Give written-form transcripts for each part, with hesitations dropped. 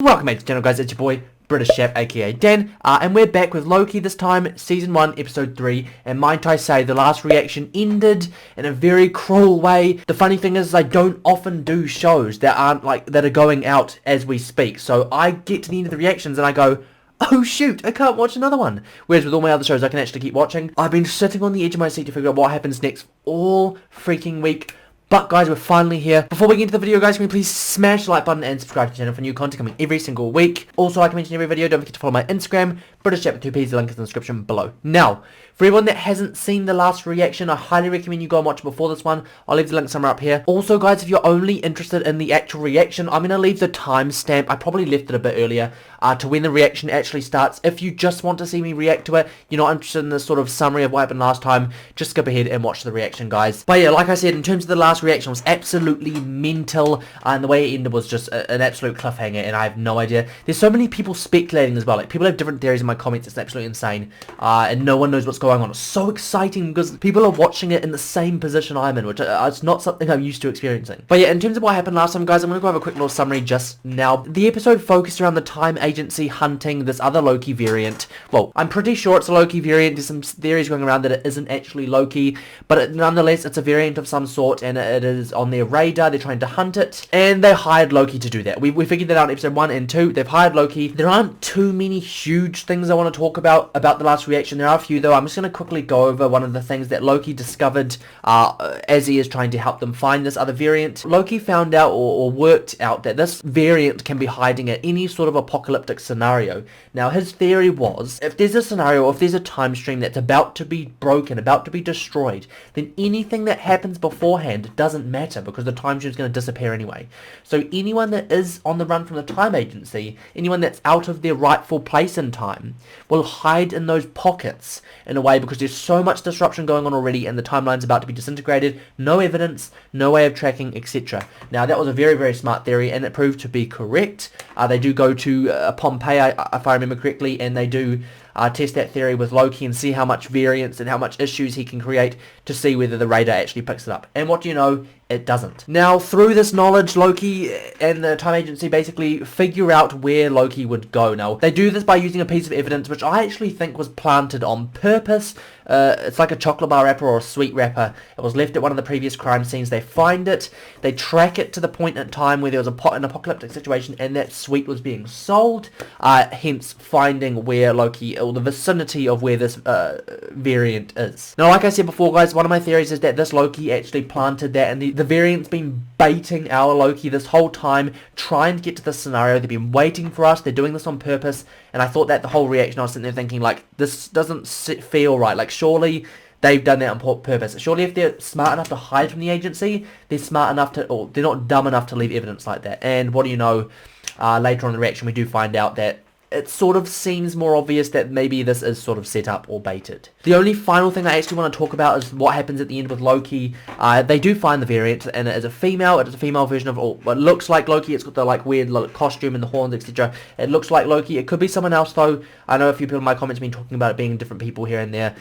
Welcome back to the channel, guys. It's your boy British Chef, aka Dan, and we're back with Loki this time, season 1 episode 3. And might I say, the last reaction ended in a very cruel way. The funny thing is, I don't often do shows that are going out as we speak, so I get to the end of the reactions and I go, oh shoot, I can't watch another one. Whereas with all my other shows I can actually keep watching. I've been sitting on the edge of my seat to figure out what happens next all freaking week. But guys, we're finally here. Before we get into the video, guys, can you please smash the like button and subscribe to the channel for new content coming every single week. Also, like I mentioned in every video, don't forget to follow my Instagram, British Chef with 2 P's, the link is in the description below. Now, for everyone that hasn't seen the last reaction, I highly recommend you go and watch it before this one. I'll leave the link somewhere up here. Also, guys, if you're only interested in the actual reaction, I'm going to leave the timestamp. I probably left it a bit earlier to when the reaction actually starts. If you just want to see me react to it, you're not interested in this sort of summary of what happened last time, just skip ahead and watch the reaction, guys. But yeah, like I said, in terms of the last reaction, it was absolutely mental, and the way it ended was just an absolute cliffhanger, and I have no idea. There's so many people speculating as well. Like, people have different theories in my comments. It's absolutely insane, and no one knows what's going on. It's so exciting because people are watching it in the same position I'm in, which it's not something I'm used to experiencing. But yeah, in terms of what happened last time, guys, I'm going to go have a quick little summary just now. The episode focused around the time agency hunting this other Loki variant. Well, I'm pretty sure it's a Loki variant. There's some theories going around that it isn't actually Loki, but nonetheless, it's a variant of some sort, and it is on their radar. They're trying to hunt it, and they hired Loki to do that. We figured that out in episode 1 and 2. They've hired Loki. There aren't too many huge things I want to talk about the last reaction. There are a few, though. I'm just going to quickly go over one of the things that Loki discovered as he is trying to help them find this other variant. Loki found out or worked out that this variant can be hiding at any sort of apocalyptic scenario. Now, his theory was, if there's a scenario, or if there's a time stream that's about to be broken, about to be destroyed, then anything that happens beforehand doesn't matter, because the time stream is going to disappear anyway. So anyone that is on the run from the time agency, anyone that's out of their rightful place in time, will hide in those pockets in a way, because there's so much disruption going on already and the timeline's about to be disintegrated. No evidence, no way of tracking, etc. Now, that was a very, very smart theory, and it proved to be correct. They do go to Pompeii, if I remember correctly, and they do test that theory with Loki and see how much variance and how much issues he can create to see whether the radar actually picks it up. And what do you know? It doesn't. Now, through this knowledge, Loki and the time agency basically figure out where Loki would go. Now, they do this by using a piece of evidence which I actually think was planted on purpose. It's like a chocolate bar wrapper or a sweet wrapper. It was left at one of the previous crime scenes. They find it, they track it to the point in time where there was an apocalyptic situation and that sweet was being sold, hence finding where Loki, or the vicinity of where this variant is. Now, like I said before, guys, one of my theories is that this Loki actually planted that, and the variant's been baiting our Loki this whole time, trying to get to this scenario. They've been waiting for us. They're doing this on purpose, and I thought that the whole reaction, I was sitting there thinking, like, this doesn't feel right. Like, surely they've done that on purpose. Surely if they're smart enough to hide from the agency, they're smart enough to, or they're not dumb enough to leave evidence like that. And what do you know, later on in the reaction, we do find out that it sort of seems more obvious that maybe this is sort of set up or baited. The only final thing I actually want to talk about is what happens at the end with Loki. They do find the variant, and it is a female. It is a female version of, it looks like Loki. It's got the like weird costume and the horns, etc. It looks like Loki. It could be someone else, though. I know a few people in my comments have been talking about it being different people here and there.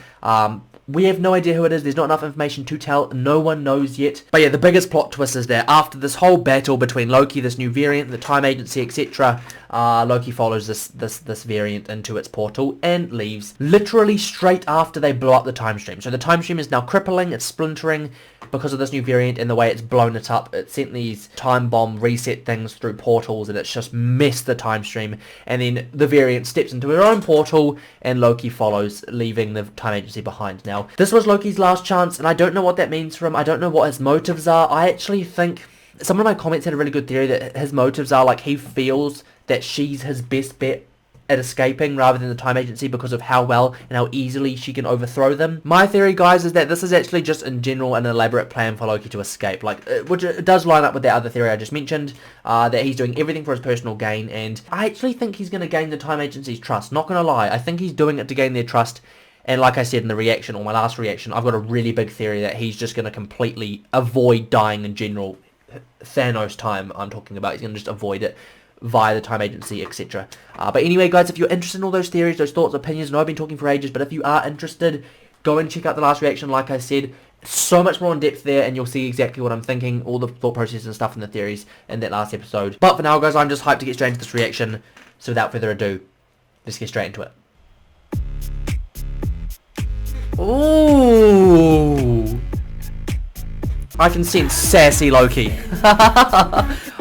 We have no idea who it is. There's not enough information to tell. No one knows yet. But yeah, the biggest plot twist is that after this whole battle between Loki, this new variant, the time agency, etc., Loki follows this variant into its portal and leaves literally straight after they blow up the time stream. So the time stream is now crippling, it's splintering because of this new variant and the way it's blown it up. It sent these time bomb reset things through portals, and it's just messed the time stream. And then the variant steps into her own portal and Loki follows, leaving the time agency behind. Now, this was Loki's last chance, and I don't know what that means for him. I don't know what his motives are. I actually think some of my comments had a really good theory that his motives are like he feels that she's his best bet at escaping rather than the time agency because of how well and how easily she can overthrow them. My theory, guys, is that this is actually just in general an elaborate plan for Loki to escape, which it does line up with that other theory I just mentioned, that he's doing everything for his personal gain, and I actually think he's going to gain the time agency's trust. Not going to lie, I think he's doing it to gain their trust. And like I said in the reaction, or my last reaction, I've got a really big theory that he's just going to completely avoid dying in general. Thanos time I'm talking about. He's going to just avoid it via the time agency, etc. But anyway, guys, if you're interested in all those theories, those thoughts, opinions, I know I've been talking for ages, but if you are interested, go and check out the last reaction, like I said. So much more in depth there, and you'll see exactly what I'm thinking, all the thought processes and stuff and the theories in that last episode. But for now, guys, I'm just hyped to get straight into this reaction. So without further ado, let's get straight into it. Ooh, I can sense sassy Loki.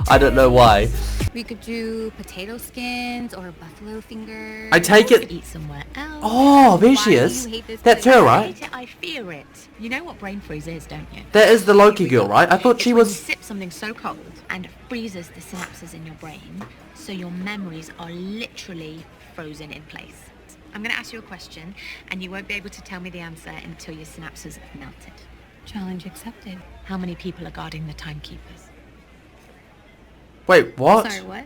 I don't know why. We could do potato skins or buffalo fingers. I take it. Eat somewhere else. Oh, there she is. That's her, right? I fear it. You know what brain freeze is, don't you? That is the Loki girl, right? I thought she was. You sip something so cold and it freezes the synapses in your brain, so your memories are literally frozen in place. I'm going to ask you a question, and you won't be able to tell me the answer until your synapses have melted. Challenge accepted. How many people are guarding the timekeepers? Wait, what? Sorry, what?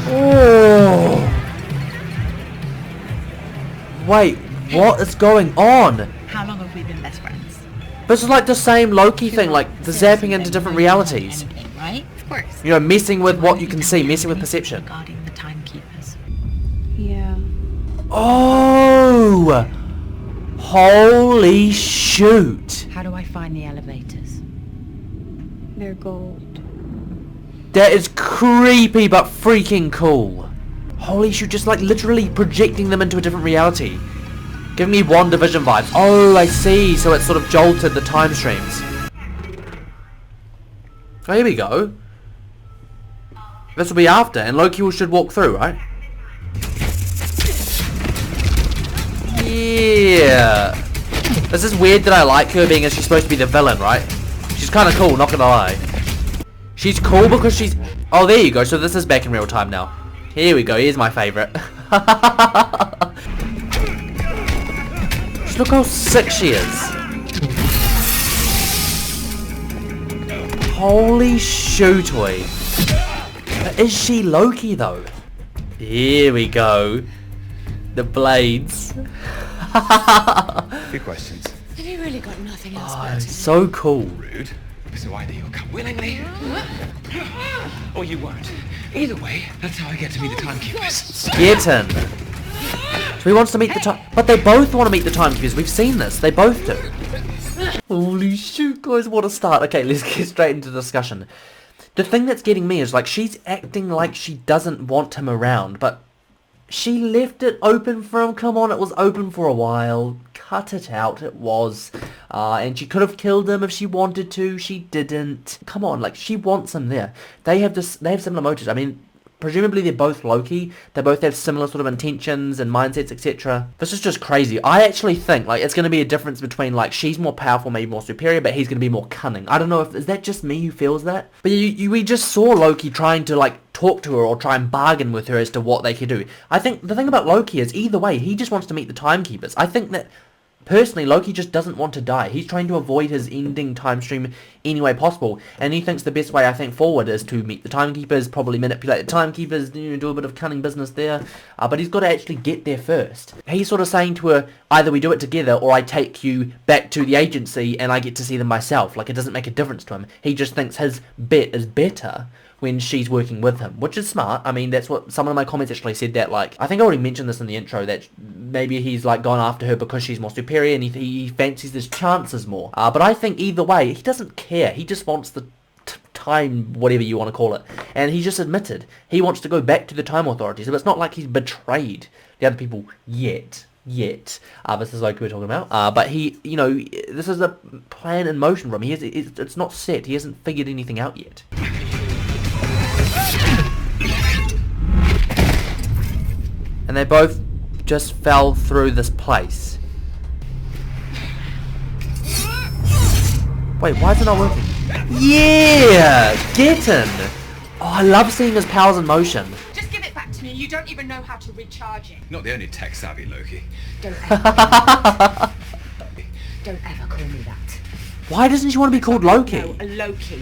Oh. Wait, what is going on? How long have we been best friends? This is like the same Loki thing, like the zapping into different realities. Anything, right? Of course. You know, messing with what you can see, messing with perception. Guarding the timekeepers. Yeah. Oh! Holy shoot! How do I find the elevators? They're gold. That is creepy but freaking cool. Holy shoot, just like literally projecting them into a different reality. Giving me WandaVision vibes. Oh, I see. So it sort of jolted the time streams. Oh, here we go. This will be after, and Loki should walk through, right? Yeah. This is weird that I like her being as she's supposed to be the villain, right? She's kind of cool, not gonna lie. She's cool because she's... Oh, there you go. So this is back in real time now. Here we go. Here's my favourite. Just look how sick she is. Holy shootoy. Is she Loki, though? Here we go. The blades. Few questions. Have you really got nothing else Oh, better to do? so cool. Rude. So either you'll come willingly, or you won't. Either way, that's how I get to meet the timekeepers. Get in. So he wants to meet the time... But they both want to meet the timekeepers. We've seen this. They both do. Holy shoot, guys. What a start. Okay, let's get straight into the discussion. The thing that's getting me is, like, she's acting like she doesn't want him around, but she left it open for him. Come on, it was open for a while. Cut it out. It was. And she could have killed him if she wanted to. She didn't. Come on, like, she wants him there. They have similar motives. I mean, presumably they're both Loki. They both have similar sort of intentions and mindsets, etc. This is just crazy. I actually think, like, it's going to be a difference between, like, she's more powerful, maybe more superior, but he's going to be more cunning. I don't know if... Is that just me who feels that? But we just saw Loki trying to, like, talk to her or try and bargain with her as to what they could do. I think the thing about Loki is, either way, he just wants to meet the timekeepers. I think that... Personally, Loki just doesn't want to die. He's trying to avoid his ending time stream any way possible. And he thinks the best way, I think, forward is to meet the timekeepers, probably manipulate the timekeepers, you know, do a bit of cunning business there. But he's got to actually get there first. He's sort of saying to her, either we do it together or I take you back to the agency and I get to see them myself. Like, it doesn't make a difference to him. He just thinks his bet is better when she's working with him, which is smart. I mean, that's what some of my comments actually said, that, like, I think I already mentioned this in the intro, that maybe he's, like, gone after her because she's more superior and he fancies his chances more. But I think either way, he doesn't care. He just wants the time, whatever you want to call it. And he just admitted he wants to go back to the time authorities. So it's not like he's betrayed the other people yet. This is like we're talking about. But he, you know, this is a plan in motion for him. It's not set. He hasn't figured anything out yet. And they both just fell through this place. Wait, why is it not working? Yeah! Get in! Oh, I love seeing his powers in motion. Just give it back to me. You don't even know how to recharge it. Not the only tech-savvy Loki. Don't ever call me that. Why doesn't she want to be called Loki? No, a Loki.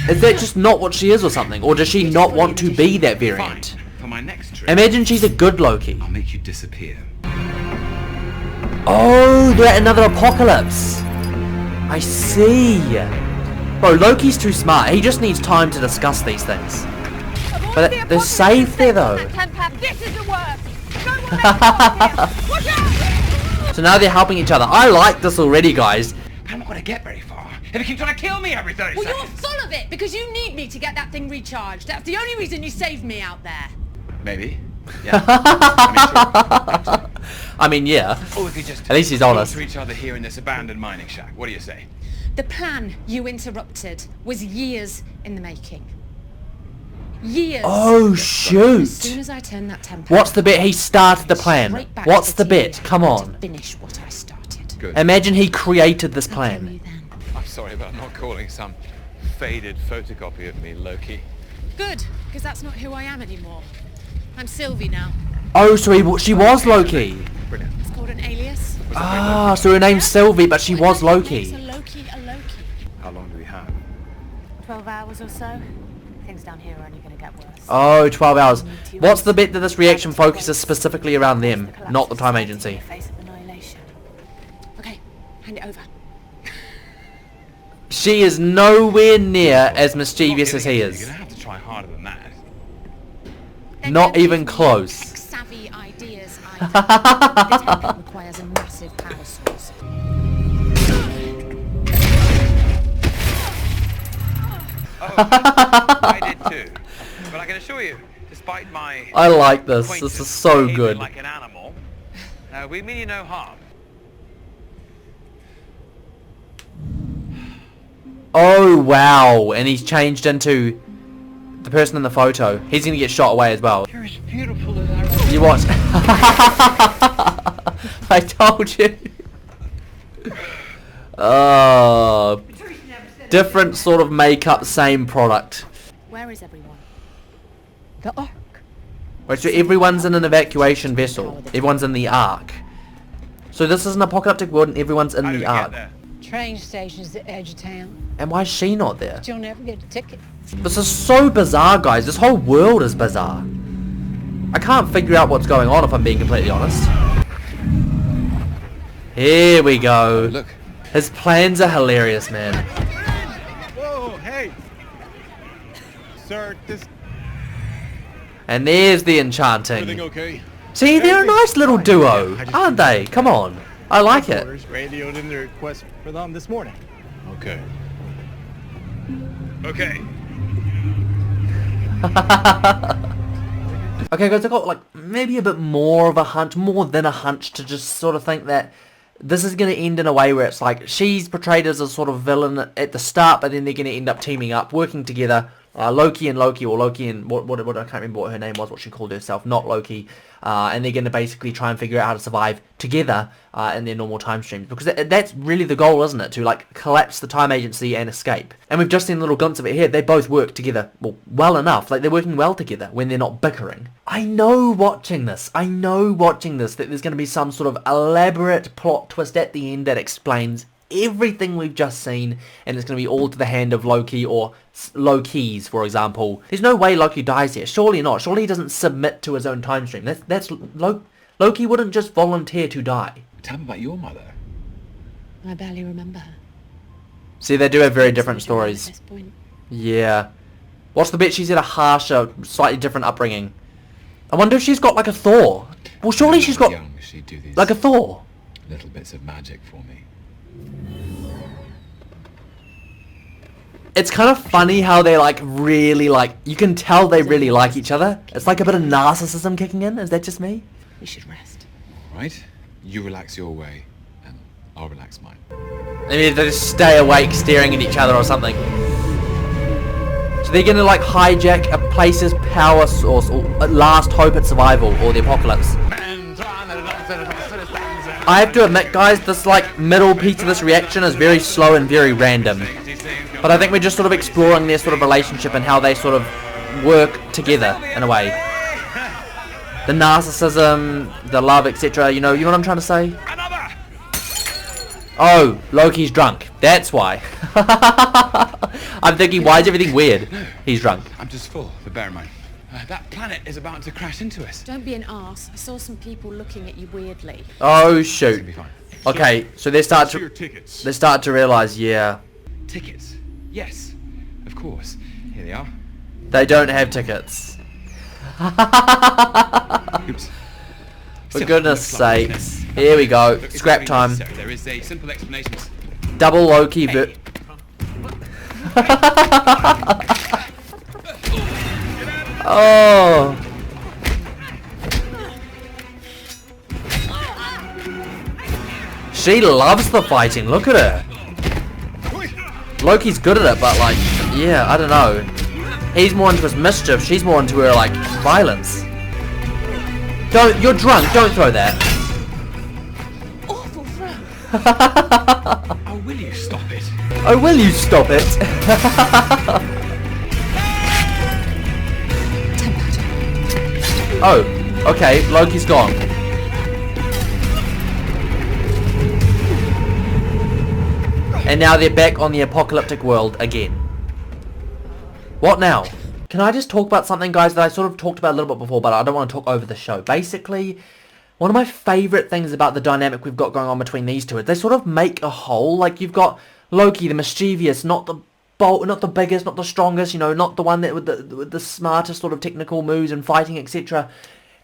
Is that just not what she is or something? Or does she not want to be that variant? Fine. For my next trip, Imagine she's a good Loki. I'll make you disappear. Oh, they're at another apocalypse. I see. Bro, Loki's too smart. He just needs time to discuss these things. But they're safe there though. This is the worst. No one makes it. Watch out! So now they're helping each other. I like this already, guys. I'm not going to get very far if you keep trying to kill me every 30 Well, you're seconds. full of it because you need me to get that thing recharged. That's the only reason you saved me out there. Maybe. Yeah. Sure. I mean, yeah. Or we could just At least he's talk honest. to each other here in this abandoned mining shack. What do you say? The plan you interrupted was years in the making. Years. Oh, As shoot. soon as I turned that temper. What's the bit? He started the plan. straight back What's to the bit? TV Come to on. finish what I started. Good. Imagine he created this I'll kill plan. you then. I'm sorry about not calling some faded photocopy of me Loki. Good, because that's not who I am anymore. I'm Sylvie now. Oh, so she was Loki. Brilliant. It's called an alias. Ah, so her name's Sylvie, but she was What makes Loki. a Loki a Loki? How long do we have? 12 hours or so. Things down here are only going to get worse. Oh, 12 hours. What's the bit that this reaction focuses specifically around them, not the time agency? Face of annihilation. Okay, hand it over. She is nowhere near as mischievous as he You're is. going to have to try harder than that. Then Not don't even give me close. tech-savvy ideas either. The template requires a massive power source. I did too. But I can assure you, despite my I like this. This is so behaving good. like an animal, we mean you no harm. Oh, wow. And he's changed into the person in the photo. He's going to get shot away as well. You're as beautiful as I You watch. I told you. Oh. Different sort of makeup, same product. Where is everyone? The Ark. Right, so everyone's in an evacuation vessel. Everyone's in the Ark. So this is an apocalyptic world and everyone's in How did the we get Ark. there? Train station's the edge of town. And why is she not there? You'll never get a ticket. This is so bizarre, guys. This whole world is bizarre. I can't figure out what's going on, if I'm being completely honest. Here we go. Look. His plans are hilarious, man. Whoa, hey! Sir, this... And there's the Everything enchanting. okay? See, they're a nice little duo, Yeah, I just- aren't they? Come on. I like it. Headquarters radioed in the request for them this morning. Okay. Okay. Okay, guys, I got like maybe a bit more of a hunch, more than a hunch, to just sort of think that this is going to end in a way where it's like she's portrayed as a sort of villain at the start, but then they're going to end up teaming up, working together. Loki and Loki, or Loki and what I can't remember what her name was, what she called herself, not Loki. And they're going to basically try and figure out how to survive together in their normal time streams, because that's really the goal, isn't it? To like collapse the time agency and escape. And we've just seen a little glimpse of it here. They both work together, well enough. Like they're working well together when they're not bickering. I know watching this that there's going to be some sort of elaborate plot twist at the end that explains everything we've just seen, and it's going to be all to the hand of Loki or Lokis, for example. There's no way Loki dies here. Surely not. Surely he doesn't submit to his own time stream. Loki wouldn't just volunteer to die. Tell me about your mother. I barely remember her. See, they do have very It's different much around stories. at this point. Yeah. What's the bet she's had a harsher, slightly different upbringing? I wonder if she's got like a Thor. Well, surely she's got Young, she'd do these like a Thor. little bits of magic for me. It's kind of funny how they like really like, you can tell they really like each other. It's like a bit of narcissism kicking in. Is that just me? We should rest. All right? You relax your way, and I'll relax mine. Maybe they just stay awake staring at each other or something. So they're gonna like hijack a place's power source, or last hope at survival, or the apocalypse. I have to admit, guys, this like middle piece of this reaction is very slow and very random. But I think we're just sort of exploring their sort of relationship and how they sort of work together in a way. The narcissism, the love, etc. You know what I'm trying to say? Another! Oh, Loki's drunk. That's why. I'm thinking, why is everything weird? He's drunk. I'm just full, but bear in mind, that planet is about to crash into us. Don't be an arse. I saw some people looking at you weirdly. Oh It's shoot. gonna be fine. Okay, so they start Your to tickets. realize, yeah, Tickets? Yes, of course. Here they are. they don't have tickets. Oops. For goodness sakes. Here we go. Scrap time. There is a simple explanation. Double Loki Oh. She loves the fighting. Look at her. Loki's good at it, but like, yeah, I don't know. He's more into his mischief. She's more into her like violence. Don't. You're drunk. Don't throw that. Awful throw. Oh, will you stop it? Oh, will you stop it? Oh, okay. Loki's gone. And now they're back on the apocalyptic world again. What now? Can I just talk about something, guys, that I sort of talked about a little bit before, but I don't want to talk over the show. Basically, one of my favourite things about the dynamic we've got going on between these two is they sort of make a whole. Like, you've got Loki, the mischievous, not the bold, not the biggest, not the strongest, you know, not the one that with the smartest sort of technical moves and fighting, etc.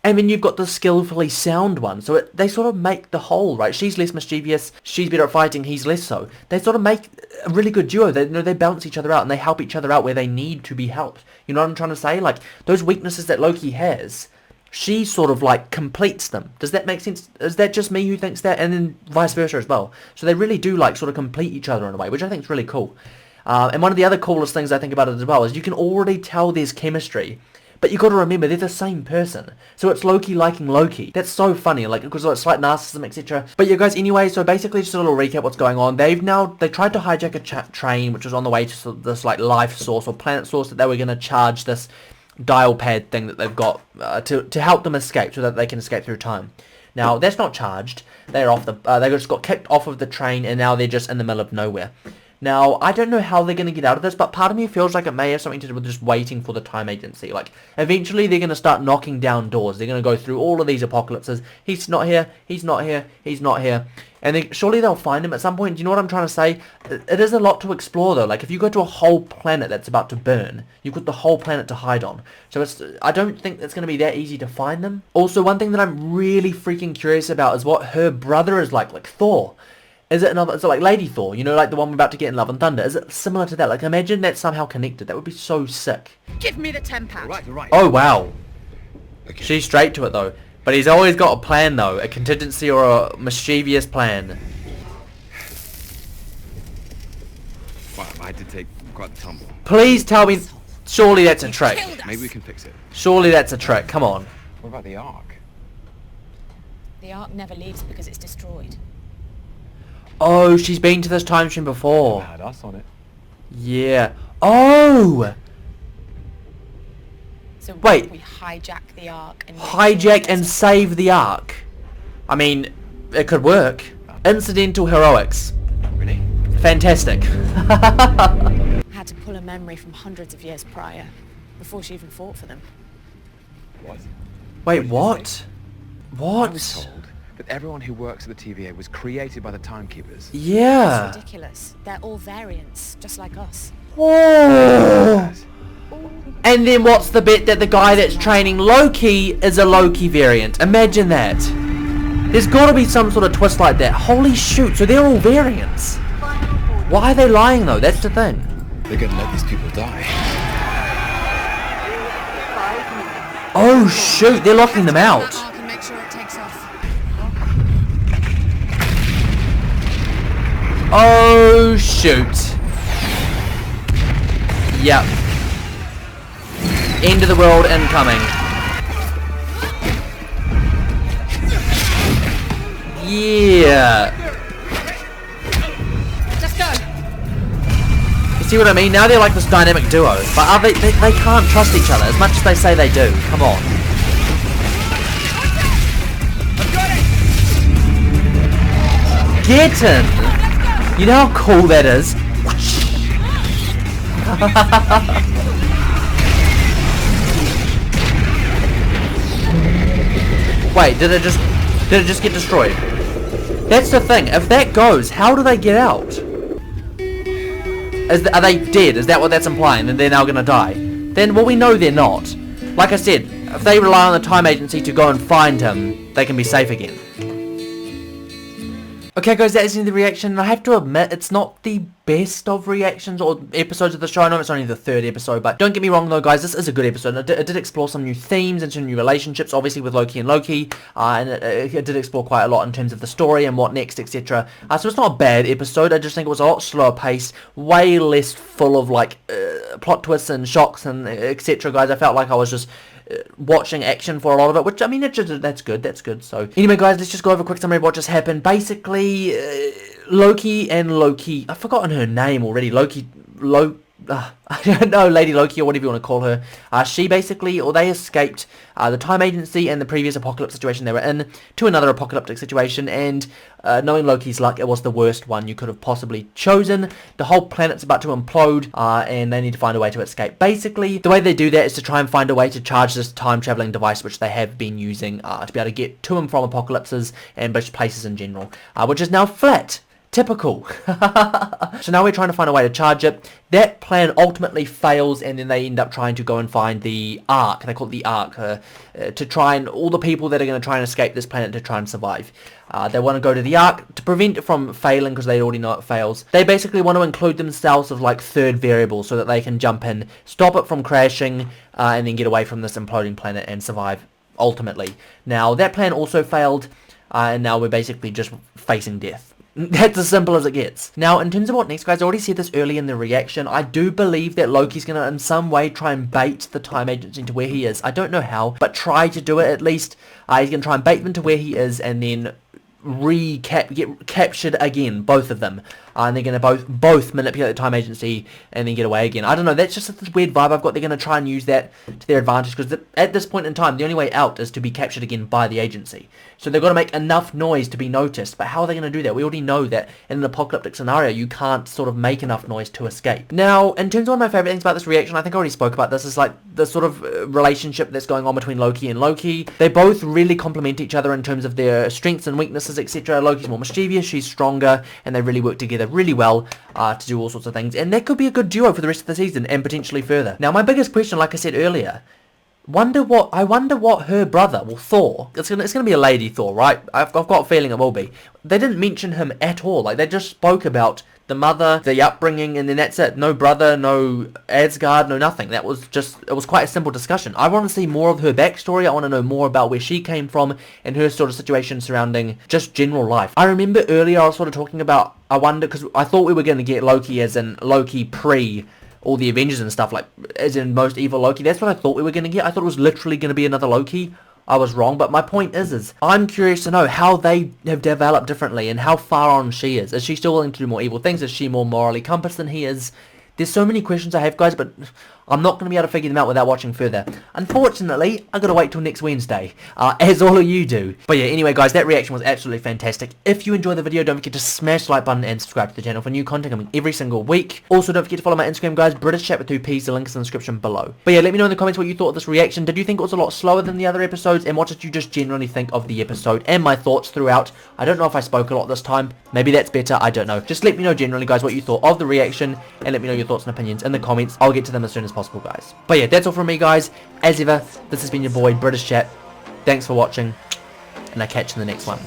And then you've got the skillfully sound one. So they sort of make the whole, right? She's less mischievous, she's better at fighting, he's less so. They sort of make a really good duo. They, you know, they balance each other out and they help each other out where they need to be helped. You know what I'm trying to say? Like, those weaknesses that Loki has, she sort of like completes them. Does that make sense? Is that just me who thinks that? And then vice versa as well. So they really do like sort of complete each other in a way, which I think is really cool. And one of the other coolest things I think about it as well is you can already tell there's chemistry. But you got to remember, they're the same person. So it's Loki liking Loki. That's so funny, like, because it's like narcissism, etc. But yeah, guys, anyway, so basically just a little recap what's going on. They tried to hijack a train, which was on the way to this, like, life source or planet source that they were going to charge this dial pad thing that they've got to help them escape so that they can escape through time. Now, that's not charged. They're off they just got kicked off of the train and now they're just in the middle of nowhere. Now, I don't know how they're going to get out of this, but part of me feels like it may have something to do with just waiting for the time agency. Like, eventually they're going to start knocking down doors. They're going to go through all of these apocalypses. He's not here, he's not here, he's not here. And then surely they'll find him at some point. Do you know what I'm trying to say? It is a lot to explore, though. Like, if you go to a whole planet that's about to burn, you've got the whole planet to hide on. So I don't think it's going to be that easy to find them. Also, one thing that I'm really freaking curious about is what her brother is like Thor. Is it like Lady Thor, you know, like the one we're about to get in Love and Thunder? Is it similar to that? Like, imagine that's somehow connected. That would be so sick. Give me the 10 pad. Right. Oh, wow. Okay. She's straight to it, though. But he's always got a plan, though. A contingency or a mischievous plan. Well, I did take quite the tumble. Please tell me... Surely that's a trick. Maybe we can fix it. Surely that's a trick. Come on. What about the Ark? The Ark never leaves because it's destroyed. Oh, she's been to this time stream before. Had us on it. Yeah. Oh! So Wait. we hijack the Ark and Hijack and save the Ark. I mean, it could work. Incidental heroics. Really? Fantastic. had to pull a memory from hundreds of years prior, before she even fought for them. What? Wait, what? I was What? told that everyone who works at the TVA was created by the Timekeepers. Yeah. It's ridiculous. They're all variants, just like us. Oh. And then what's the bit that the guy that's training Loki is a Loki variant? Imagine that. There's got to be some sort of twist like that. Holy shoot, so they're all variants. Why are they lying though? That's the thing. They're gonna let these people die. Oh shoot, they're locking them out. Ark and make sure it takes off. Oh shoot. Yep. End of the world incoming. Yeah. Let's go. You see what I mean? Now they're like this dynamic duo. But are they can't trust each other as much as they say they do. Come on. Get in! You know how cool that is? Wait, did it just get destroyed? That's the thing. If that goes, how do they get out? Are they dead? Is that what that's implying? And they're now gonna die? Then, well, we know they're not. Like I said, if they rely on the time agency to go and find him, they can be safe again. Okay guys, that is the reaction, and I have to admit, it's not the best of reactions or episodes of the show. I know it's only the 3rd episode, but don't get me wrong though guys, this is a good episode. It did explore some new themes and some new relationships, obviously with Loki and Loki, and it did explore quite a lot in terms of the story and what next, etc. So it's not a bad episode. I just think it was a lot slower paced, way less full of like plot twists and shocks and etc. guys. I felt like I was just watching action for a lot of it, which I mean, that's good. So anyway guys, let's just go over a quick summary of what just happened. Basically, Loki, I've forgotten her name already, I don't know, Lady Loki or whatever you want to call her. She basically, or they escaped the time agency and the previous apocalypse situation they were in to another apocalyptic situation, and knowing Loki's luck, it was the worst one you could have possibly chosen. The whole planet's about to implode, and they need to find a way to escape. Basically, the way they do that is to try and find a way to charge this time-traveling device, which they have been using to be able to get to and from apocalypses and places in general, which is now flat. Typical. So now we're trying to find a way to charge it. That plan ultimately fails, and then they end up trying to go and find the Ark. They call it the Ark, to try and all the people that are going to try and escape this planet to try and survive. They want to go to the Ark to prevent it from failing because they already know it fails. They basically want to include themselves as like third variable so that they can jump in, stop it from crashing, and then get away from this imploding planet and survive ultimately. Now that plan also failed, and now we're basically just facing death. That's as simple as it gets. Now, in terms of what next, guys, I already said this early in the reaction. I do believe that Loki's going to, in some way, try and bait the time agency to where he is. I don't know how, but try to do it at least. He's going to try and bait them to where he is, and then get captured again, both of them, and they're going to both manipulate the time agency and then get away again. I don't know, that's just this weird vibe I've got. They're going to try and use that to their advantage, because at this point in time, the only way out is to be captured again by the agency. So they've got to make enough noise to be noticed. But how are they going to do that? We already know that in an apocalyptic scenario, you can't sort of make enough noise to escape. Now, in terms of one of my favourite things about this reaction, I think I already spoke about this, is like the sort of relationship that's going on between Loki and Loki. They both really complement each other in terms of their strengths and weaknesses, etc. Loki's more mischievous, she's stronger, and they really work together really well to do all sorts of things. And that could be a good duo for the rest of the season and potentially further. Now, my biggest question, like I said earlier, I wonder what her brother, well, Thor, it's gonna be a lady Thor, right? I've got a feeling it will be. They didn't mention him at all. Like, they just spoke about the mother, the upbringing, and then that's it. No brother, no Asgard, no nothing. It was quite a simple discussion. I want to see more of her backstory. I want to know more about where she came from and her sort of situation surrounding just general life. I remember earlier I was sort of talking about, I wonder, because I thought we were going to get Loki as in Loki pre all the Avengers and stuff, like as in Most Evil Loki. That's what I thought we were going to get. I thought it was literally going to be another Loki. I was wrong, but my point is I'm curious to know how they have developed differently and how far on she is. Is she still willing to do more evil things? Is she more morally compassed than he is? There's so many questions I have, guys, but I'm not going to be able to figure them out without watching further. Unfortunately, I've got to wait till next Wednesday, as all of you do. But yeah, anyway, guys, that reaction was absolutely fantastic. If you enjoyed the video, don't forget to smash the like button and subscribe to the channel for new content coming every single week. Also, don't forget to follow my Instagram, guys, British Chat with 2 P's. The link is in the description below. But yeah, let me know in the comments what you thought of this reaction. Did you think it was a lot slower than the other episodes? And what did you just generally think of the episode and my thoughts throughout? I don't know if I spoke a lot this time. Maybe that's better. I don't know. Just let me know generally, guys, what you thought of the reaction, and let me know your thoughts and opinions in the comments. I'll get to them as soon as possible, guys. But yeah, that's all from me, guys. As ever, this has been your boy, British Chat. Thanks for watching, and I'll catch you in the next one.